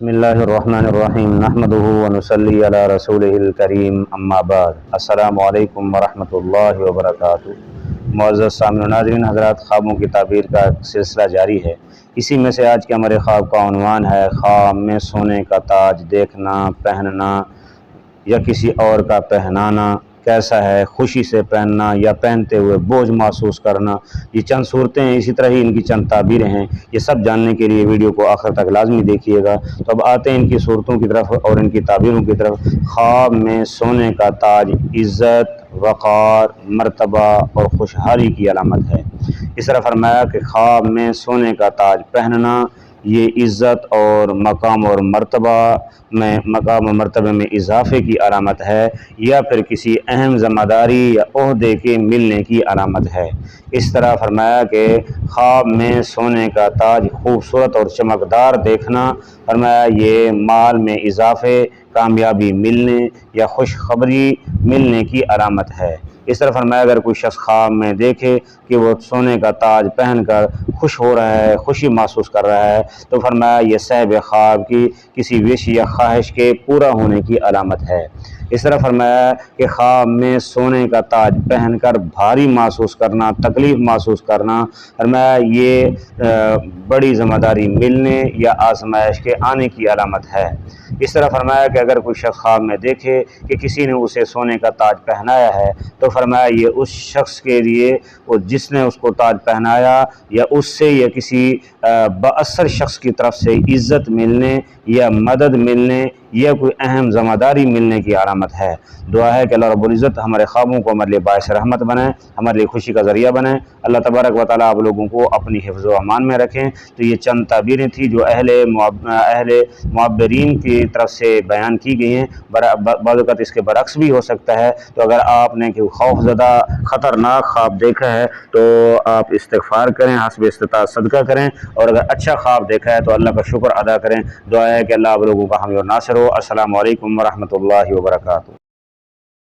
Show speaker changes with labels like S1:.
S1: بسم اللہ الرحمن الرحیم نحمدہ ونصلی علی رسولہ الکریم اما بعد السلام علیکم ورحمۃ اللہ وبرکاتہ۔ معزز سامعین و ناظرین حضرات، خوابوں کی تعبیر کا سلسلہ جاری ہے۔ اسی میں سے آج کے ہمارے خواب کا عنوان ہے خواب میں سونے کا تاج دیکھنا، پہننا یا کسی اور کا پہنانا کیسا ہے، خوشی سے پہننا یا پہنتے ہوئے بوجھ محسوس کرنا۔ یہ چند صورتیں ہیں، اسی طرح ہی ان کی چند تعبیریں ہیں۔ یہ سب جاننے کے لیے ویڈیو کو آخر تک لازمی دیکھیے گا۔ تو اب آتے ہیں ان کی صورتوں کی طرف اور ان کی تعبیروں کی طرف۔ خواب میں سونے کا تاج عزت، وقار، مرتبہ اور خوشحالی کی علامت ہے۔ اس طرح فرمایا کہ خواب میں سونے کا تاج پہننا یہ عزت اور مقام و مرتبہ میں اضافے کی علامت ہے، یا پھر کسی اہم ذمہ داری یا عہدے کے ملنے کی علامت ہے۔ اس طرح فرمایا کہ خواب میں سونے کا تاج خوبصورت اور چمکدار دیکھنا، فرمایا یہ مال میں اضافے، کامیابی ملنے یا خوشخبری ملنے کی علامت ہے۔ اس طرح فرمایا اگر کوئی شخص خواب میں دیکھے کہ وہ سونے کا تاج پہن کر خوش ہو رہا ہے، خوشی محسوس کر رہا ہے، تو فرمایا یہ صاحب خواب کی کسی وش یا خواہش کے پورا ہونے کی علامت ہے۔ اس طرح فرمایا کہ خواب میں سونے کا تاج پہن کر بھاری محسوس کرنا، تکلیف محسوس کرنا، فرمایا یہ بڑی ذمہ داری ملنے یا آزمائش کے آنے کی علامت ہے۔ اس طرح فرمایا کہ اگر کوئی شخص خواب میں دیکھے کہ کسی نے اسے سونے کا تاج پہنایا ہے، تو فرمایا یہ اس شخص کے لیے جس نے اس کو تاج پہنایا یا اس سے یا کسی بااثر شخص کی طرف سے عزت ملنے یا مدد ملنے یا کوئی اہم ذمہ داری ملنے کی علامت ہے۔ دعا ہے کہ اللہ رب العزت ہمارے خوابوں کو ہمارے لیے باعث رحمت بنائے، ہمارے لیے خوشی کا ذریعہ بنائے۔ اللہ تبارک و تعالیٰ آپ لوگوں کو اپنی حفظ و امان میں رکھیں۔ تو یہ چند تعبیریں تھیں جو اہل معبرین کی طرف سے بیان کی گئی ہیں۔ بعض اوقات اس کے برعکس بھی ہو سکتا ہے۔ تو اگر آپ نے کوئی خوف زدہ خطرناک خواب دیکھا ہے تو آپ استغفار کریں، حسب استطاعت صدقہ کریں، اور اگر اچھا خواب دیکھا ہے تو اللہ کا شکر ادا کریں۔ دعا ہے کہ اللہ آپ لوگوں کا حامی اور ناصر ہو۔ السلام علیکم ورحمۃ اللہ وبرکاتہ۔